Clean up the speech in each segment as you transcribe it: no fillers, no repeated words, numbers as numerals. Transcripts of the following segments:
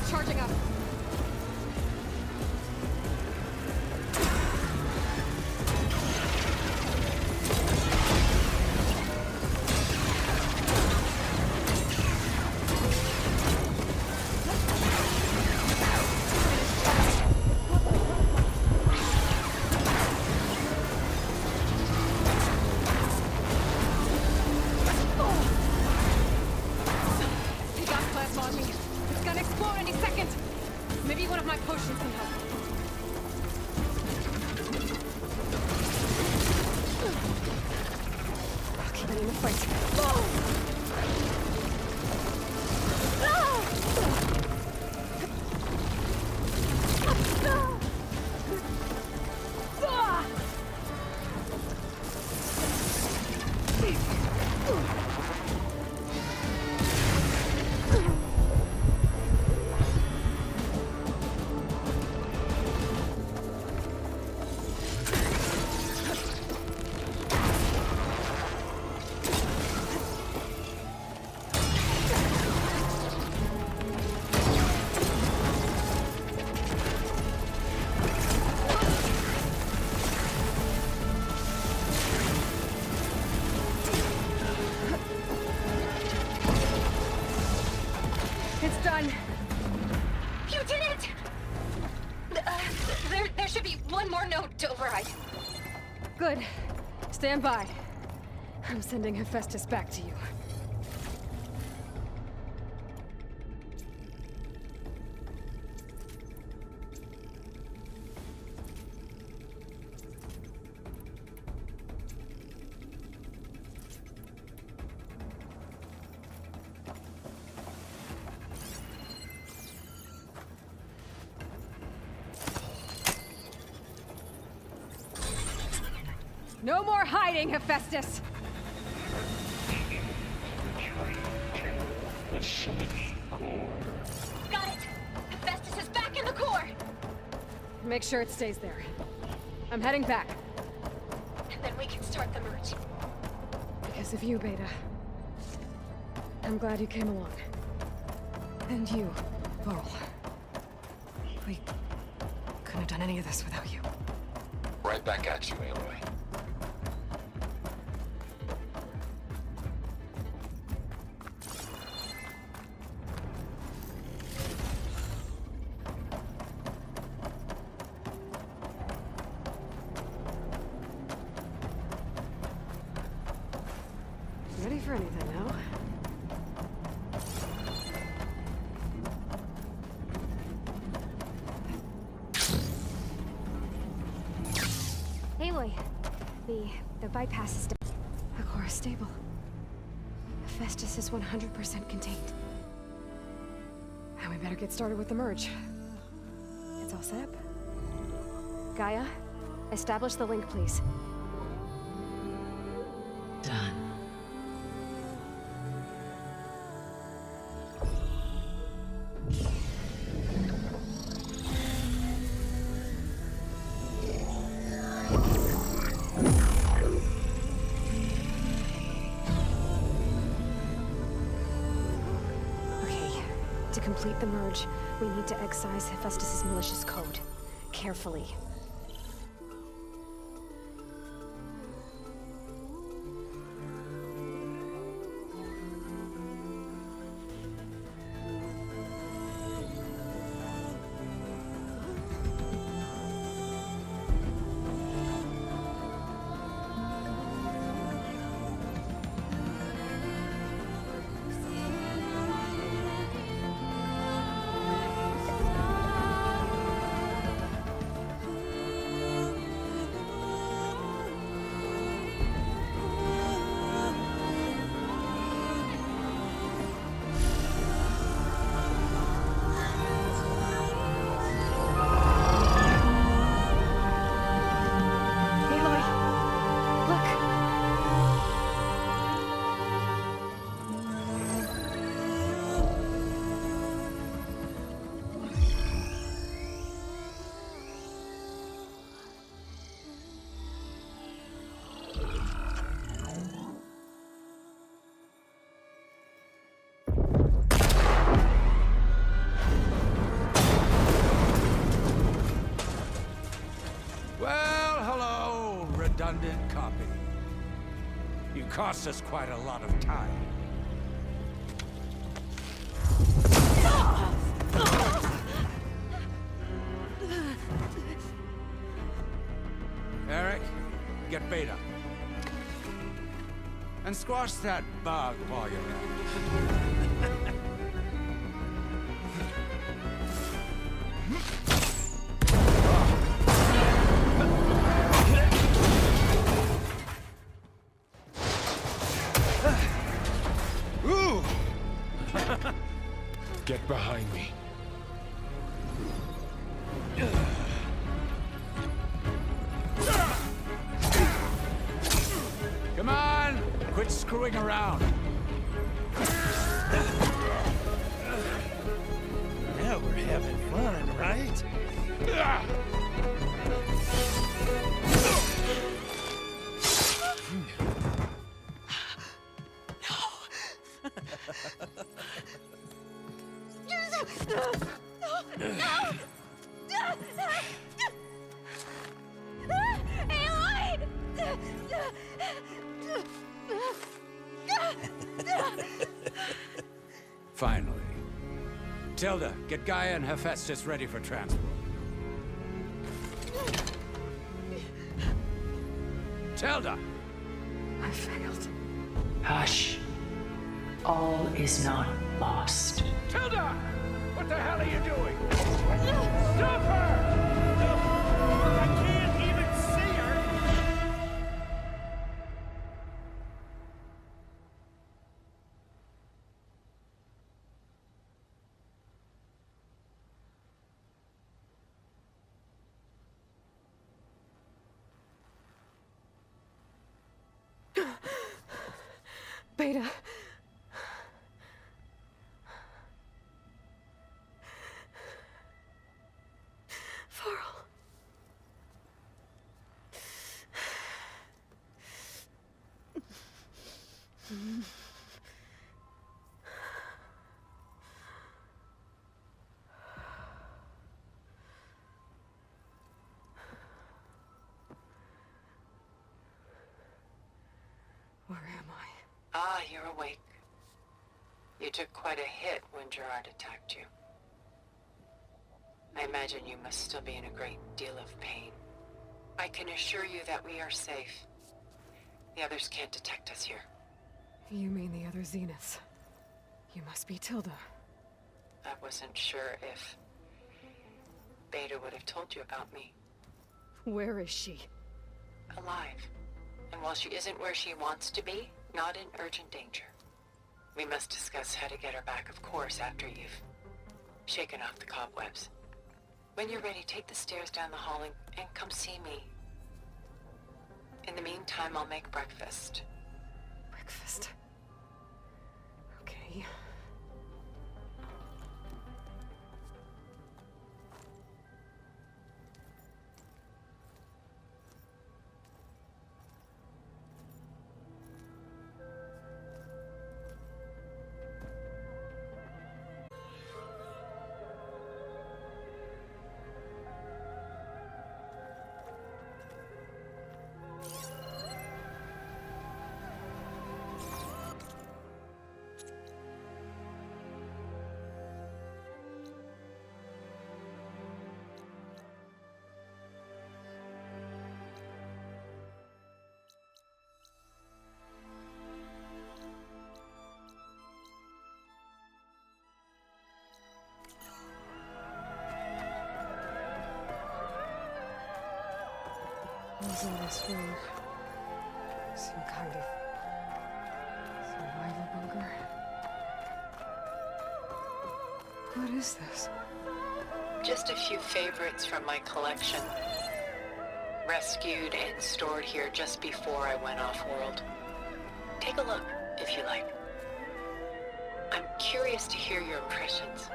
Charging up. Maybe one of my potions can help. I'll keep it in the fight. It's done. You did it! There should be one more note to override. Good. Stand by. I'm sending Hephaestus back to you. No more hiding, Hephaestus! Got it! Hephaestus is back in the core! Make sure it stays there. I'm heading back. And then we can start the merge. Because of you, Beta. I'm glad you came along. And you, Varl. We couldn't have done any of this without you. Right back at you, Aloy. for anything, no? Aloy, the bypass is down. The core is stable. Hephaestus is 100% contained. Now we better get started with the merge. It's all set up. Gaia, establish the link, please. Done. Okay, to complete the merge, we need to excise Hephaestus's malicious code. Carefully. Aloy! Look! Well, hello, redundant copy. You cost us quite a lot of time. Eric, get Beta. And squash that bug while you're at it. Ooh! Get behind me. Come on! Quit screwing around. Now we're having fun, right? Finally. Tilda, get Gaia and Hephaestus ready for transport. Tilda! I failed. Hush. All is not lost. Tilda! What the hell are you doing? Stop her! I can't even see her! Beta. Varl. Where am I? Ah, you're awake. You took quite a hit when Gerard attacked you. I imagine you must still be in a great deal of pain. I can assure you that we are safe. The others can't detect us here. You mean the other Zeniths. You must be Tilda. I wasn't sure if Beta would have told you about me. Where is she? Alive. And while she isn't where she wants to be, not in urgent danger. We must discuss how to get her back, of course, after you've shaken off the cobwebs. When you're ready, take the stairs down the hall and come see me. In the meantime, I'll make breakfast. Breakfast. Okay. What's in this room? Some kind of survival bunker. What is this? Just a few favorites from my collection. Rescued and stored here just before I went off-world. Take a look, if you like. I'm curious to hear your impressions.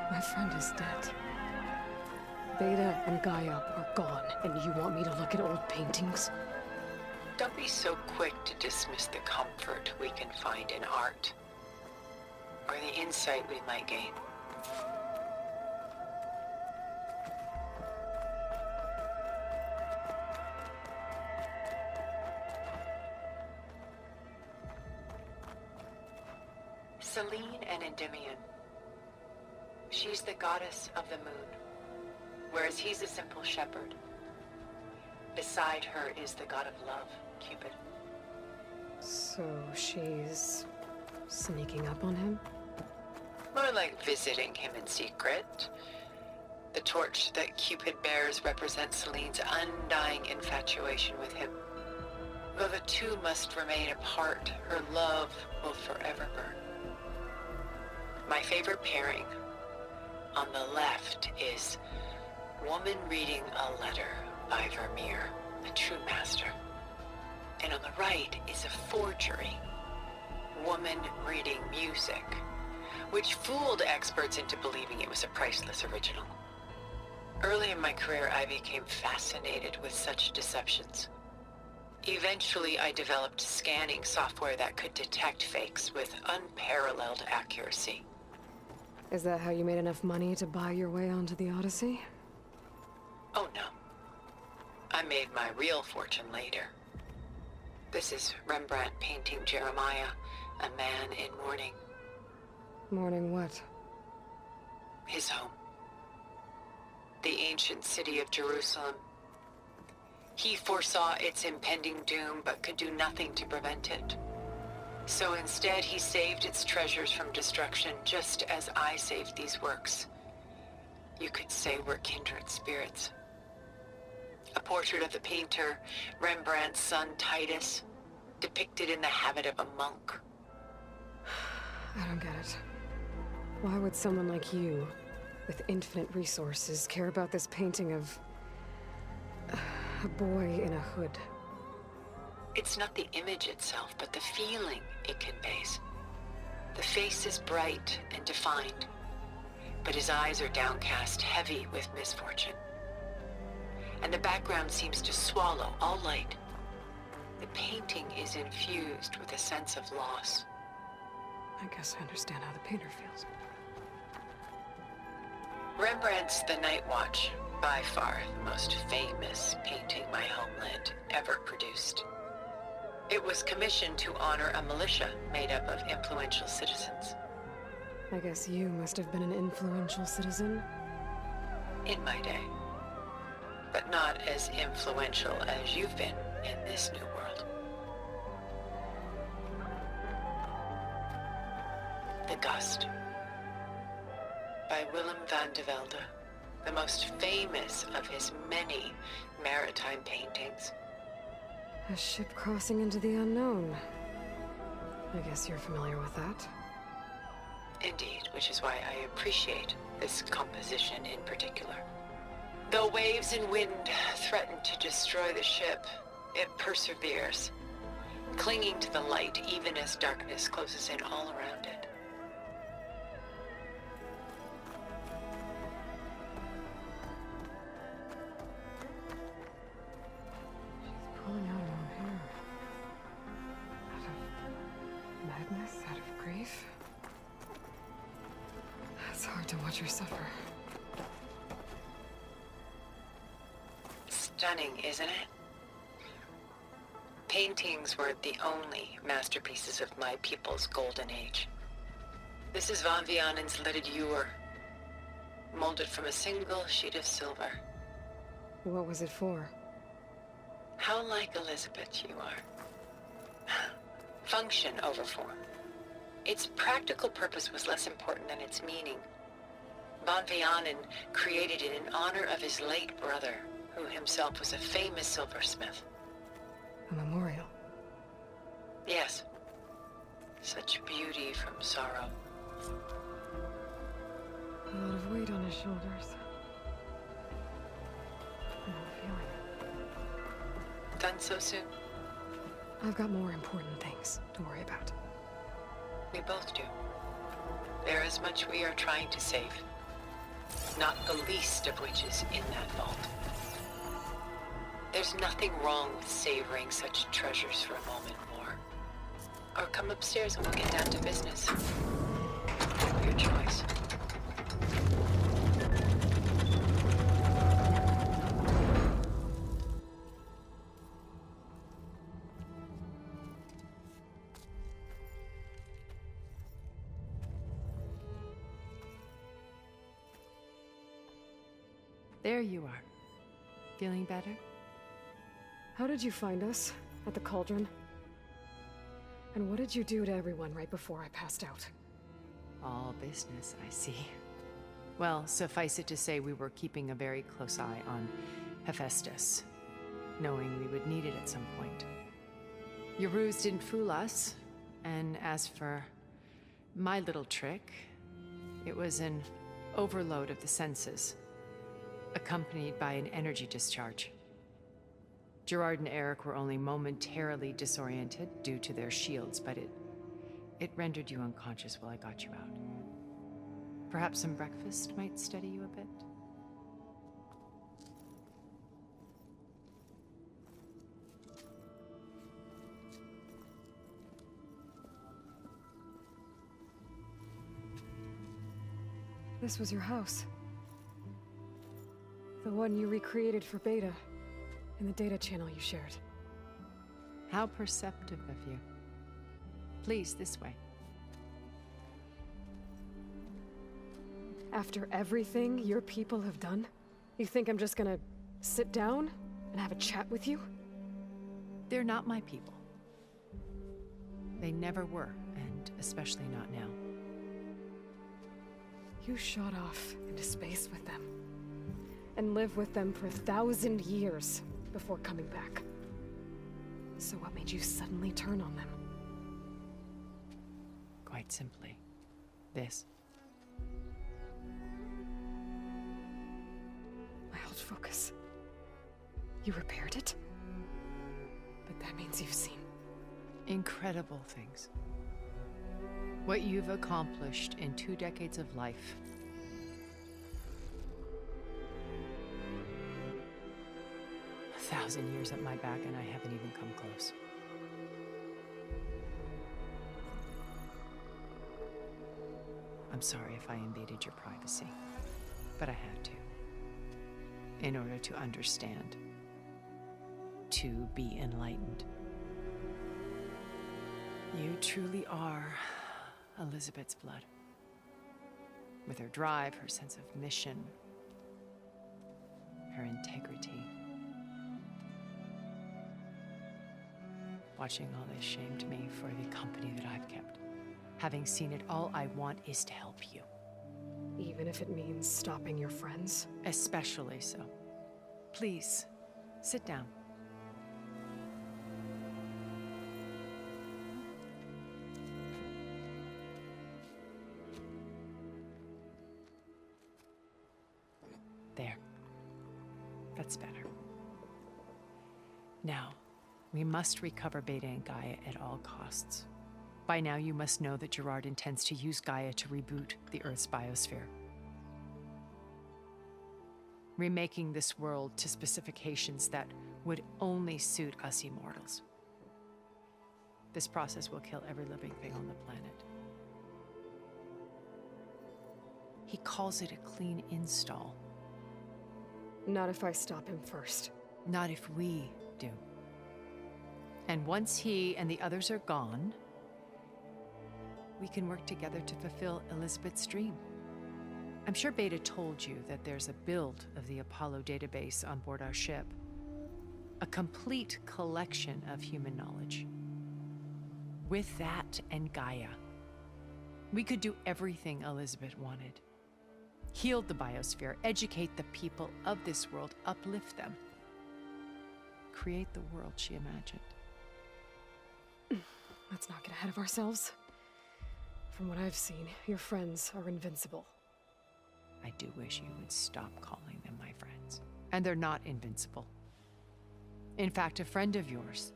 My friend is dead. Beta and Gaia are gone, and you want me to look at old paintings? Don't be so quick to dismiss the comfort we can find in art, or the insight we might gain. Selene and Endymion. She's the goddess of the moon, whereas he's a simple shepherd. Beside her is the god of love, Cupid. So she's sneaking up on him? More like visiting him in secret. The torch that Cupid bears represents Selene's undying infatuation with him. Though the two must remain apart, her love will forever burn. My favorite pairing on the left is Woman Reading a Letter by Vermeer, a true master. And on the right is a forgery, Woman Reading Music, which fooled experts into believing it was a priceless original. Early in my career, I became fascinated with such deceptions. Eventually, I developed scanning software that could detect fakes with unparalleled accuracy. Is that how you made enough money to buy your way onto the Odyssey? Oh no. I made my real fortune later. This is Rembrandt painting Jeremiah, a man in mourning. Mourning what? His home. The ancient city of Jerusalem. He foresaw its impending doom, but could do nothing to prevent it. So instead, he saved its treasures from destruction, just as I saved these works. You could say we're kindred spirits. A portrait of the painter, Rembrandt's son Titus, depicted in the habit of a monk. I don't get it. Why would someone like you, with infinite resources, care about this painting of a boy in a hood? It's not the image itself, but the feeling it conveys. The face is bright and defined, but his eyes are downcast, heavy with misfortune. And the background seems to swallow all light. The painting is infused with a sense of loss. I guess I understand how the painter feels. Rembrandt's The Night Watch, by far the most famous painting my homeland ever produced. It was commissioned to honor a militia made up of influential citizens. I guess you must have been an influential citizen. In my day. But not as influential as you've been in this new world. The Gust by Willem van de Velde, the most famous of his many maritime paintings. A ship crossing into the unknown. I guess you're familiar with that. Indeed, which is why I appreciate this composition in particular. Though waves and wind threaten to destroy the ship, it perseveres, clinging to the light even as darkness closes in all around it. She's pulling out her own hair. Out of madness, out of grief. It's hard to watch her suffer. Stunning, isn't it? Paintings were the only masterpieces of my people's golden age. This is Van Vianen's lidded ewer, molded from a single sheet of silver. What was it for? How like Elizabeth you are. Function over form. Its practical purpose was less important than its meaning. Van Vianen created it in honor of his late brother, who himself was a famous silversmith. A memorial. Yes. Such beauty from sorrow. A lot of weight on his shoulders. I have a feeling. Done so soon? I've got more important things to worry about. We both do. There is much we are trying to save. Not the least of which is in that vault. There's nothing wrong with savoring such treasures for a moment more. Or come upstairs and we'll get down to business. Your choice. There you are. Feeling better? How did you find us? At the cauldron? And what did you do to everyone right before I passed out? All business, I see. Well, suffice it to say we were keeping a very close eye on Hephaestus, knowing we would need it at some point. Your ruse didn't fool us, and as for my little trick, it was an overload of the senses, accompanied by an energy discharge. Gerard and Eric were only momentarily disoriented due to their shields, but it rendered you unconscious while I got you out. Perhaps some breakfast might steady you a bit? This was your house. The one you recreated for Beta, in the data channel you shared. How perceptive of you. Please, this way. After everything your people have done, you think I'm just gonna sit down and have a chat with you? They're not my people. They never were, and especially not now. You shot off into space with them, and lived with them for 1,000 years before coming back. So what made you suddenly turn on them? Quite simply, this. My old focus. You repaired it? But that means you've seen Incredible things. What you've accomplished in 2 decades of life. A 1,000 years at my back and I haven't even come close. I'm sorry if I invaded your privacy, but I had to. In order to understand. To be enlightened. You truly are Elizabeth's blood. With her drive, her sense of mission, her integrity. Watching all this shamed me for the company that I've kept. Having seen it all, I want is to help you. Even if it means stopping your friends? Especially so. Please, sit down. There. That's better. Now, we must recover Beta and Gaia at all costs. By now, you must know that Gerard intends to use Gaia to reboot the Earth's biosphere, remaking this world to specifications that would only suit us immortals. This process will kill every living thing on the planet. He calls it a clean install. Not if I stop him first. Not if we do. And once he and the others are gone, we can work together to fulfill Elizabeth's dream. I'm sure Beta told you that there's a build of the Apollo database on board our ship. A complete collection of human knowledge. With that and Gaia, we could do everything Elizabeth wanted. Heal the biosphere, educate the people of this world, uplift them. Create the world she imagined. Let's not get ahead of ourselves. From what I've seen, your friends are invincible. I do wish you would stop calling them my friends. And they're not invincible. In fact, a friend of yours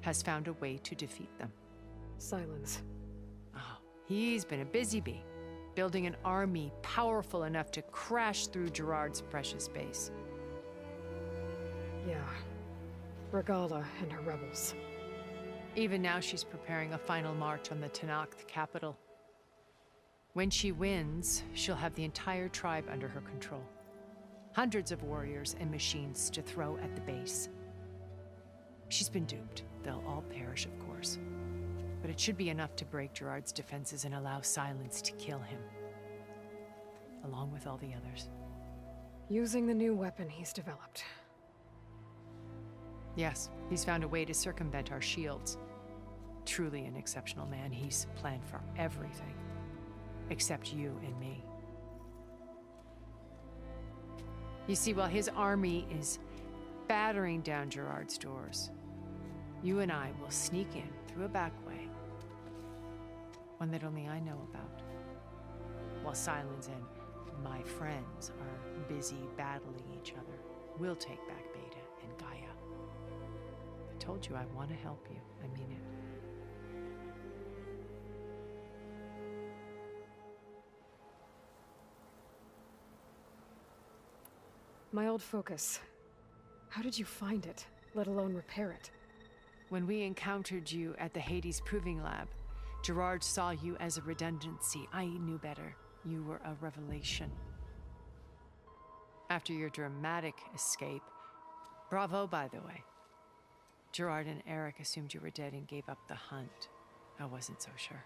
has found a way to defeat them. Silence. Oh, he's been a busy bee, building an army powerful enough to crash through Gerard's precious base. Yeah. Regala and her rebels. Even now, she's preparing a final march on the Tenakth capital. When she wins, she'll have the entire tribe under her control. Hundreds of warriors and machines to throw at the base. She's been duped. They'll all perish, of course. But it should be enough to break Gerard's defenses and allow Silence to kill him. Along with all the others. Using the new weapon he's developed. Yes, he's found a way to circumvent our shields. Truly an exceptional man. He's planned for everything. Except you and me. You see, while his army is battering down Gerard's doors, you and I will sneak in through a back way. One that only I know about. While Silence and my friends are busy battling each other, we'll take back Beta and Gaia. I told you I want to help you. I mean it. My old focus. How did you find it, let alone repair it? When we encountered you at the Hades Proving Lab, Gerard saw you as a redundancy. I knew better. You were a revelation. After your dramatic escape, bravo, by the way. Gerard and Eric assumed you were dead and gave up the hunt. I wasn't so sure.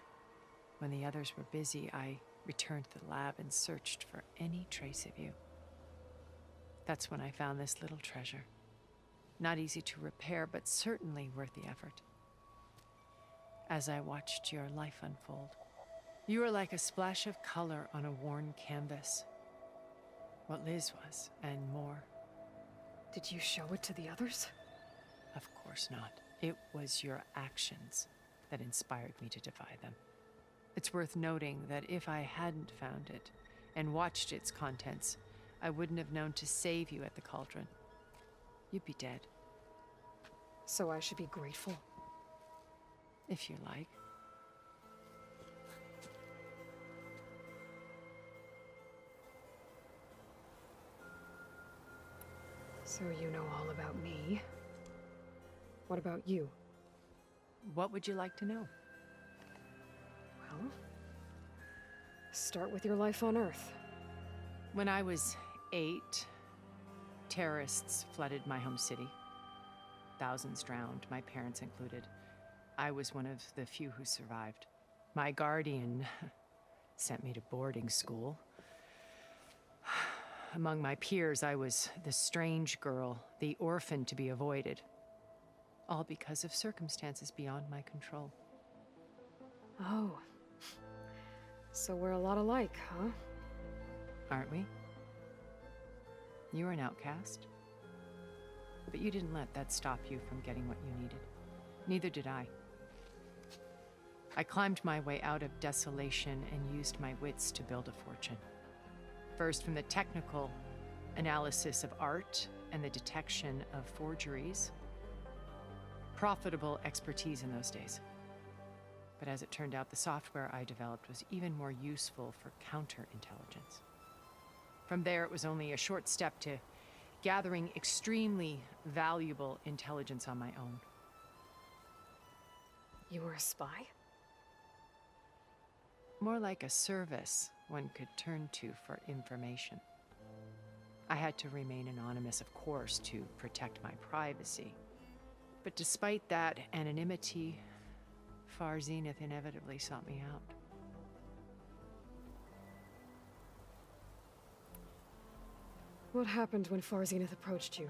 When the others were busy, I returned to the lab and searched for any trace of you. That's when I found this little treasure. Not easy to repair, but certainly worth the effort. As I watched your life unfold, you were like a splash of color on a worn canvas. What Liz was, and more. Did you show it to the others? Of course not. It was your actions that inspired me to defy them. It's worth noting that if I hadn't found it and watched its contents, I wouldn't have known to save you at the cauldron. You'd be dead. So I should be grateful? If you like. So you know all about me. What about you? What would you like to know? Well, start with your life on Earth. When I was 8, terrorists flooded my home city. Thousands drowned, my parents included. I was one of the few who survived. My guardian sent me to boarding school. Among my peers, I was the strange girl, the orphan to be avoided. All because of circumstances beyond my control. Oh, So we're a lot alike, huh? Aren't we? You were an outcast. But you didn't let that stop you from getting what you needed. Neither did I. I climbed my way out of desolation and used my wits to build a fortune. First, from the technical analysis of art and the detection of forgeries. Profitable expertise in those days. But as it turned out, the software I developed was even more useful for counterintelligence. From there, it was only a short step to gathering extremely valuable intelligence on my own. You were a spy? More like a service one could turn to for information. I had to remain anonymous, of course, to protect my privacy. But despite that anonymity, Far Zenith inevitably sought me out. What happened when Far Zenith approached you?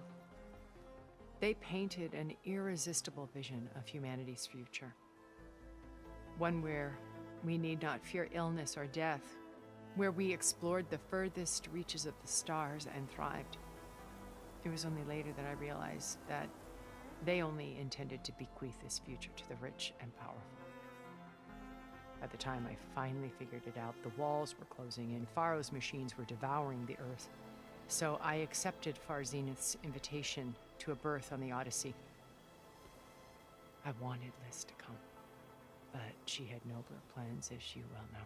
They painted an irresistible vision of humanity's future. One where we need not fear illness or death, where we explored the furthest reaches of the stars and thrived. It was only later that I realized that they only intended to bequeath this future to the rich and powerful. By the time I finally figured it out, the walls were closing in, Pharaoh's machines were devouring the earth. So I accepted Far Zenith's invitation to a berth on the Odyssey. I wanted Liz to come, but she had nobler plans, as you well know.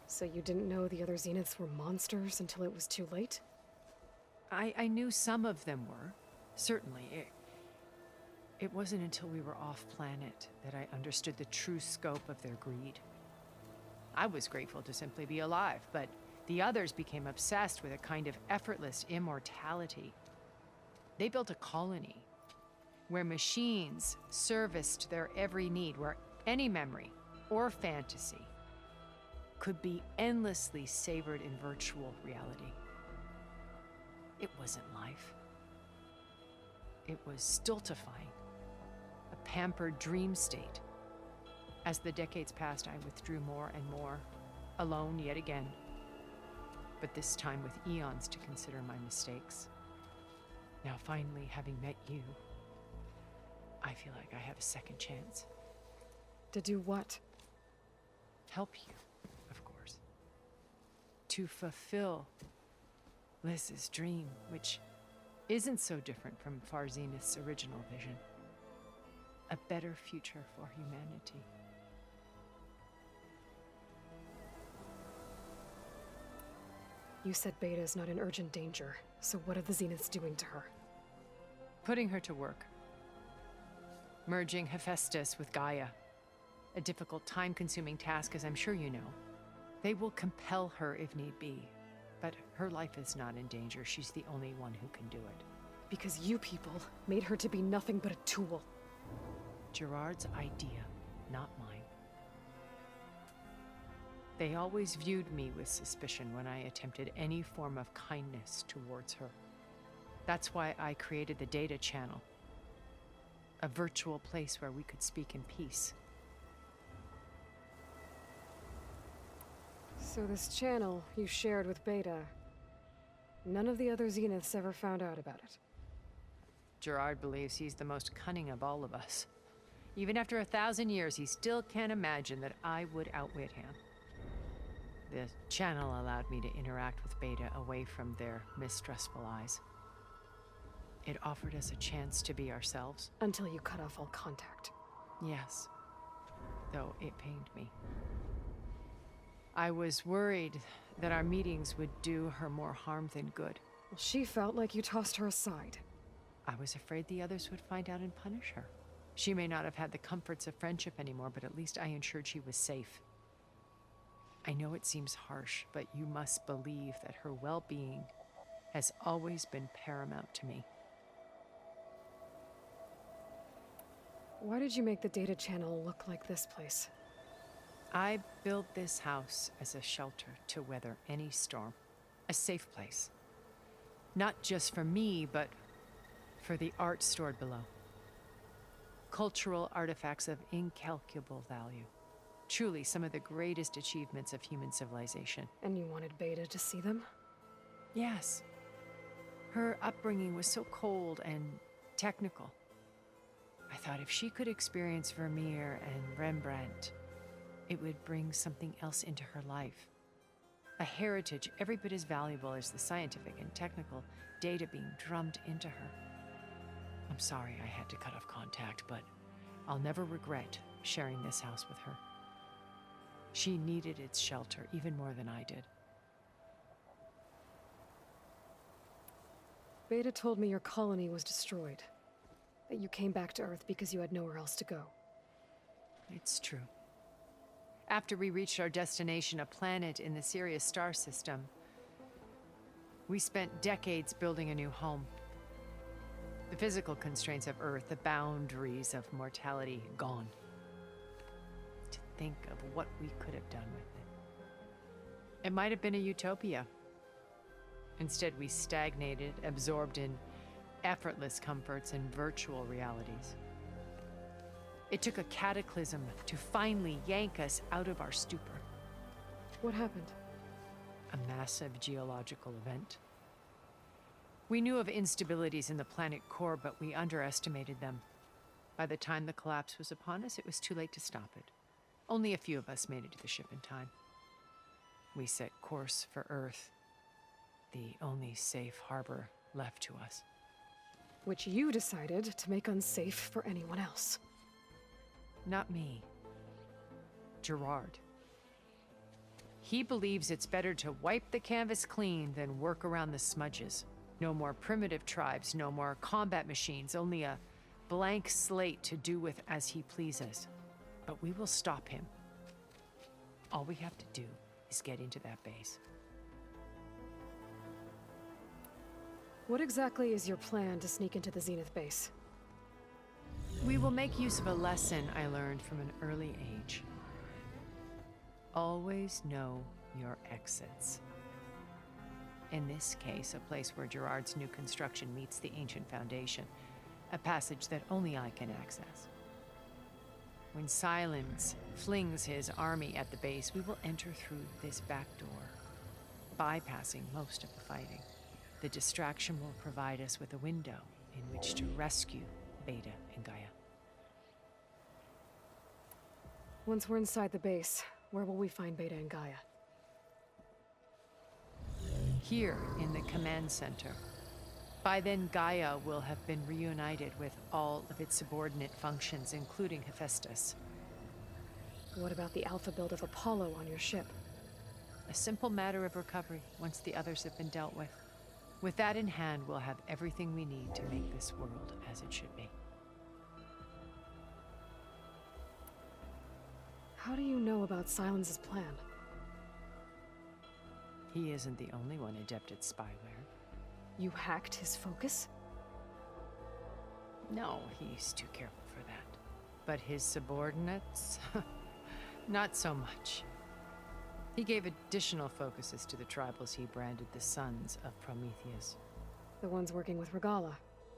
So you didn't know the other Zeniths were monsters until it was too late? I knew some of them were, certainly. It wasn't until we were off-planet that I understood the true scope of their greed. I was grateful to simply be alive, but the others became obsessed with a kind of effortless immortality. They built a colony where machines serviced their every need, where any memory or fantasy could be endlessly savored in virtual reality. It wasn't life. It was stultifying, a pampered dream state. As the decades passed, I withdrew more and more, alone yet again, but this time with eons to consider my mistakes. Now finally, having met you, I feel like I have a second chance. To do what? Help you, of course. To fulfill Liz's dream, which isn't so different from Far Zenith's original vision. A better future for humanity. You said Beta is not in urgent danger, so what are the Zeniths doing to her? Putting her to work. Merging Hephaestus with Gaia. A difficult, time-consuming task, as I'm sure you know. They will compel her if need be, but her life is not in danger. She's the only one who can do it. Because you people made her to be nothing but a tool. Gerard's idea, not mine. They always viewed me with suspicion when I attempted any form of kindness towards her. That's why I created the data channel. A virtual place where we could speak in peace. So this channel you shared with Beta, none of the other Zeniths ever found out about it. Gerard believes he's the most cunning of all of us. Even after 1,000 years, he still can't imagine that I would outwit him. The channel allowed me to interact with Beta away from their mistrustful eyes. It offered us a chance to be ourselves. Until you cut off all contact. Yes, though it pained me. I was worried that our meetings would do her more harm than good. Well, she felt like you tossed her aside. I was afraid the others would find out and punish her. She may not have had the comforts of friendship anymore, but at least I ensured she was safe. I know it seems harsh, but you must believe that her well-being has always been paramount to me. Why did you make the data channel look like this place? I built this house as a shelter to weather any storm. A safe place. Not just for me, but for the art stored below. cultural artifacts of incalculable value. Truly some of the greatest achievements of human civilization. And you wanted Beta to see them? Yes. Her upbringing was so cold and technical. I thought if she could experience Vermeer and Rembrandt, it would bring something else into her life. A heritage every bit as valuable as the scientific and technical data being drummed into her. I'm sorry I had to cut off contact, but I'll never regret sharing this house with her. She needed its shelter even more than I did. Beta told me your colony was destroyed. That you came back to Earth because you had nowhere else to go. It's true. After we reached our destination, a planet in the Sirius star system, we spent decades building a new home. The physical constraints of Earth, the boundaries of mortality, gone. To think of what we could have done with it. It might have been a utopia. Instead, we stagnated, absorbed in effortless comforts and virtual realities. It took a cataclysm to finally yank us out of our stupor. What happened? A massive geological event. We knew of instabilities in the planet core, but we underestimated them. By the time the collapse was upon us, it was too late to stop it. Only a few of us made it to the ship in time. We set course for Earth, the only safe harbor left to us. Which you decided to make unsafe for anyone else. Not me. Gerard. He believes it's better to wipe the canvas clean than work around the smudges. No more primitive tribes, no more combat machines, only a blank slate to do with as he pleases. But we will stop him. All we have to do is get into that base. What exactly is your plan to sneak into the Zenith base? We will make use of a lesson I learned from an early age. Always know your exits. In this case, a place where Gerard's new construction meets the ancient foundation, a passage that only I can access. When Silence flings his army at the base, we will enter through this back door, bypassing most of the fighting. The distraction will provide us with a window in which to rescue Beta and Gaia. Once we're inside the base, where will we find Beta and Gaia? Here in the command center. By then, Gaia will have been reunited with all of its subordinate functions, including Hephaestus. What about the alpha build of Apollo on your ship? A simple matter of recovery once the others have been dealt with. With that in hand, we'll have everything we need to make this world as it should be. How do you know about Silence's plan? He isn't the only one adept at spyware. You hacked his focus? No, he's too careful for that. But his subordinates? Not so much. He gave additional focuses to the tribals he branded the Sons of Prometheus. The ones working with Regala.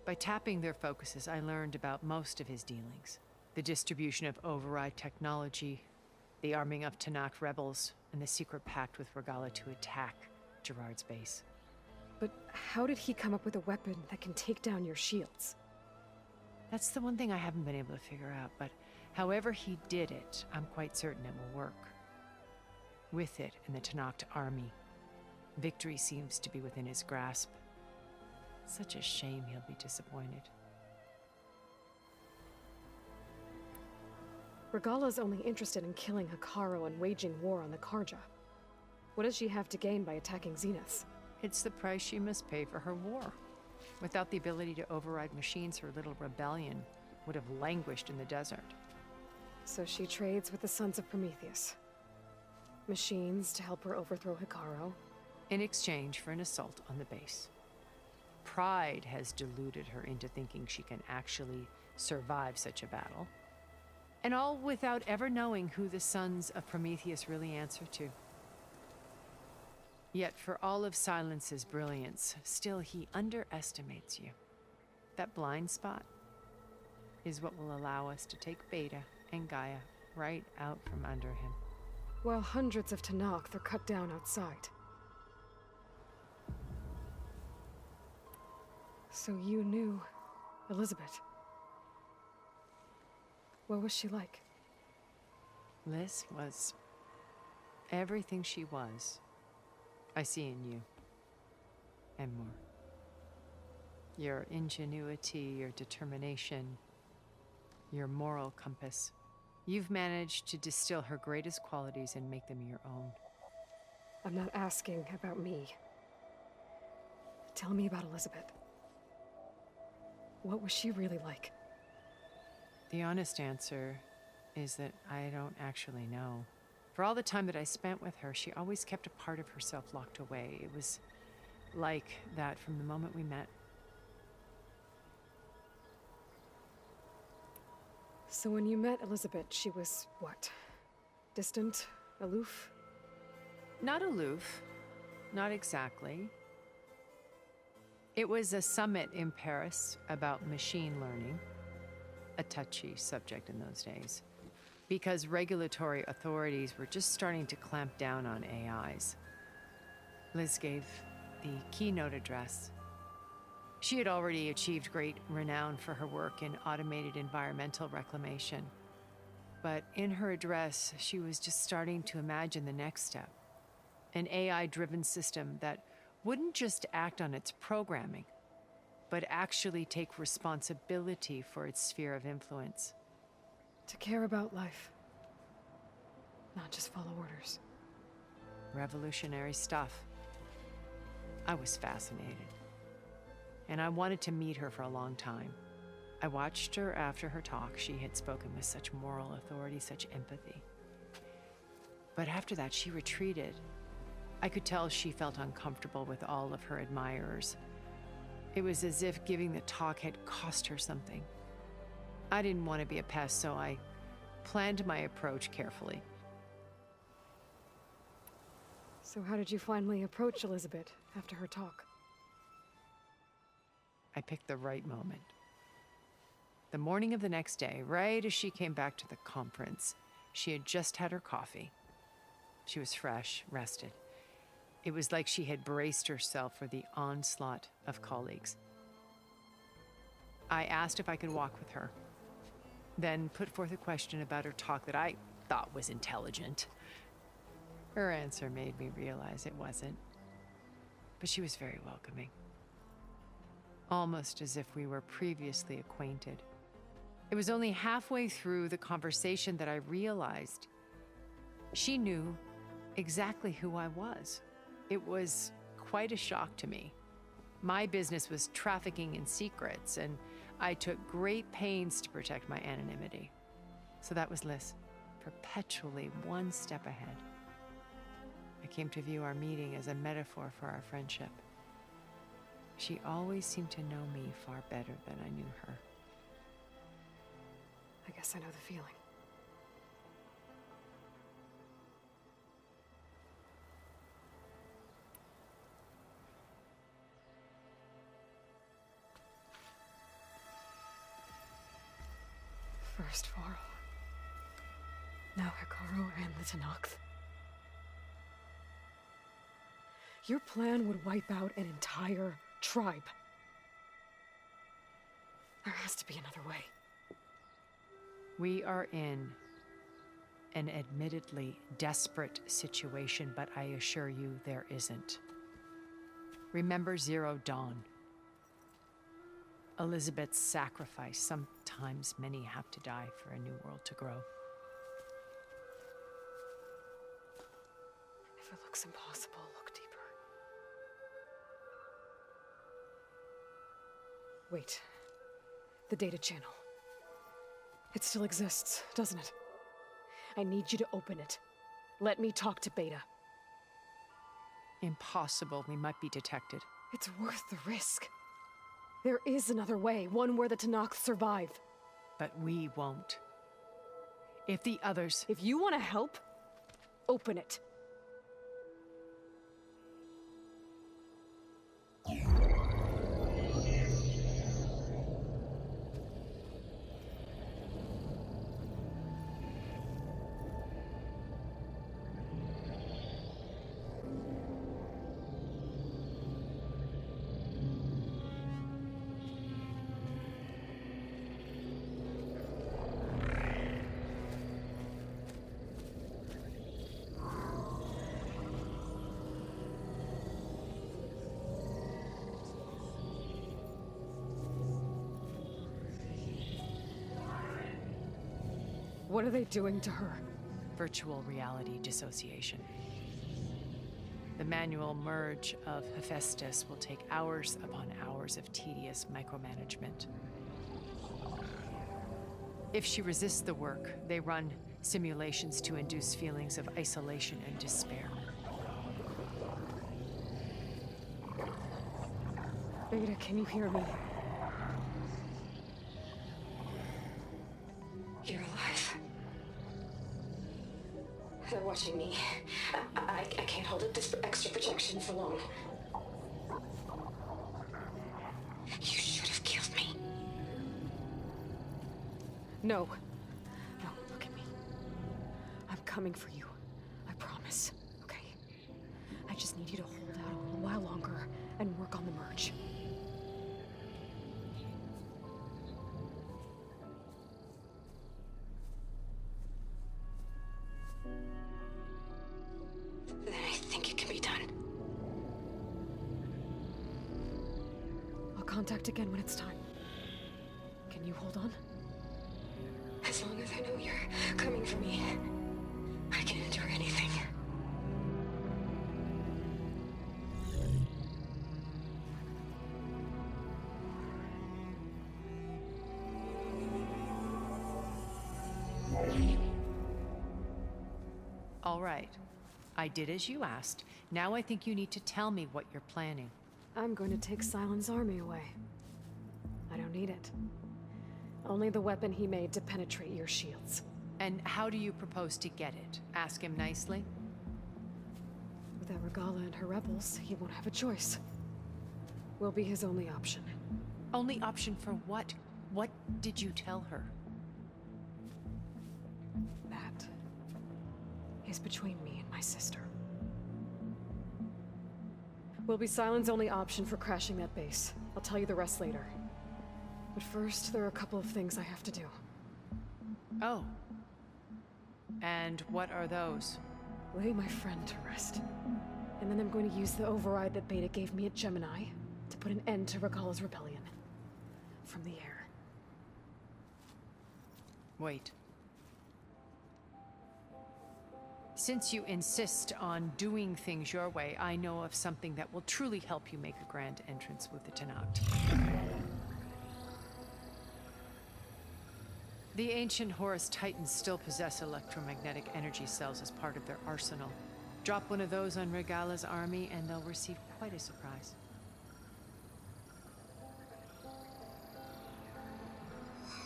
By tapping their focuses, I learned about most of his dealings. The distribution of override technology, the arming of Tanakh rebels, and the secret pact with Regala to attack Gerard's base. But how did he come up with a weapon that can take down your shields? That's the one thing I haven't been able to figure out, but however he did it, I'm quite certain it will work. With it and the Tanakh army, victory seems to be within his grasp. Such a shame he'll be disappointed. Regala's only interested in killing Hikaru and waging war on the Karja. What does she have to gain by attacking Zeniths? It's the price she must pay for her war. Without the ability to override machines, her little rebellion would have languished in the desert. So she trades with the Sons of Prometheus. Machines to help her overthrow Hikaru. In exchange for an assault on the base. Pride has deluded her into thinking she can actually survive such a battle. And all without ever knowing who the Sons of Prometheus really answer to. Yet for all of Silence's brilliance, still he underestimates you. That blind spot, is what will allow us to take Beta and Gaia right out from under him. While hundreds of Tenakth are cut down outside. So you knew Elizabeth. What was she like? Liz was everything she was. I see in you. And more. Your ingenuity, your determination, your moral compass. You've managed to distill her greatest qualities and make them your own. I'm not asking about me. Tell me about Elizabeth. What was she really like? The honest answer is that I don't actually know. For all the time that I spent with her, she always kept a part of herself locked away. It was like that from the moment we met. So when you met Elizabeth, she was what? Distant? Aloof? Not aloof. Not exactly. It was a summit in Paris about machine learning, a touchy subject in those days, because regulatory authorities were just starting to clamp down on AIs. Liz gave the keynote address. She had already achieved great renown for her work in automated environmental reclamation. But in her address, she was just starting to imagine the next step, an AI-driven system that wouldn't just act on its programming, but actually take responsibility for its sphere of influence. To care about life. Not just follow orders. Revolutionary stuff. I was fascinated. And I wanted to meet her for a long time. I watched her after her talk. She had spoken with such moral authority, such empathy. But after that, she retreated. I could tell she felt uncomfortable with all of her admirers. It was as if giving the talk had cost her something. I didn't want to be a pest, so I planned my approach carefully. So how did you finally approach Elizabeth after her talk? I picked the right moment. The morning of the next day, right as she came back to the conference, she had just had her coffee. She was fresh, rested. It was like she had braced herself for the onslaught of colleagues. I asked if I could walk with her, then put forth a question about her talk that I thought was intelligent. Her answer made me realize it wasn't, but she was very welcoming. Almost as if we were previously acquainted. It was only halfway through the conversation that I realized she knew exactly who I was. It was quite a shock to me. My business was trafficking in secrets, and I took great pains to protect my anonymity. So that was Liz, perpetually one step ahead. I came to view our meeting as a metaphor for our friendship. She always seemed to know me far better than I knew her. I guess I know the feeling. First Varl. Now Hikaru and the Tenakth. Your plan would wipe out an entire tribe. There has to be another way. We are in an admittedly desperate situation, but I assure you there isn't. Remember Zero Dawn. Elizabeth's sacrifice. Sometimes many have to die for a new world to grow. If it looks impossible, look deeper. Wait. The data channel. It still exists, doesn't it? I need you to open it. Let me talk to Beta. Impossible. We might be detected. It's worth the risk. There is another way, one where the Tenakth survive. But we won't. If the others... If you want to help, open it. What are they doing to her? Virtual reality dissociation. The manual merge of Hephaestus will take hours upon hours of tedious micromanagement. If she resists the work, they run simulations to induce feelings of isolation and despair. Beta, can you hear me? You're alive. They're watching me. I can't hold up this extra protection for long. You should have killed me. No. No, look at me. I'm coming for you. I promise. Okay? I just need you to hold out a little while longer and work on the merge. Then I think it can be done. I'll contact again when it's time. Can you hold on? As long as I know you're coming for me, I can endure anything. All right. I did as you asked. Now I think you need to tell me what you're planning. I'm going to take Silent's army away. I don't need it. Only the weapon he made to penetrate your shields. And how do you propose to get it? Ask him nicely? Without Regala and her rebels, he won't have a choice. We'll be his only option. Only option for what? What did you tell her? That is between me and my sister. Will be Silent's only option for crashing that base. I'll tell you the rest later. But first, there are a couple of things I have to do. Oh. And what are those? Lay my friend to rest. And then I'm going to use the override that Beta gave me at Gemini to put an end to Regala's rebellion. From the air. Wait. Since you insist on doing things your way, I know of something that will truly help you make a grand entrance with the Tenakth. The ancient Horus Titans still possess electromagnetic energy cells as part of their arsenal. Drop one of those on Regala's army and they'll receive quite a surprise.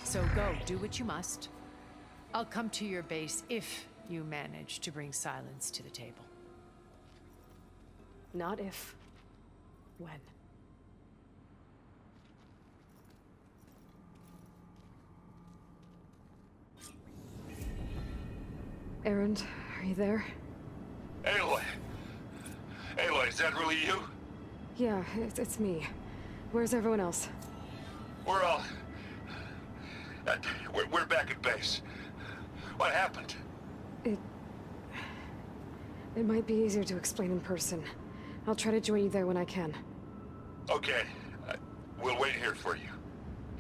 So go, do what you must. I'll come to your base if you manage to bring Silence to the table. Not if. When. Erend, are you there? Aloy! Aloy, is that really you? Yeah, it's me. Where's everyone else? We're all... we're back at base. What happened? It might be easier to explain in person. I'll try to join you there when I can. Okay. We'll wait here for you.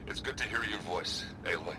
It's good to hear your voice, Aloy.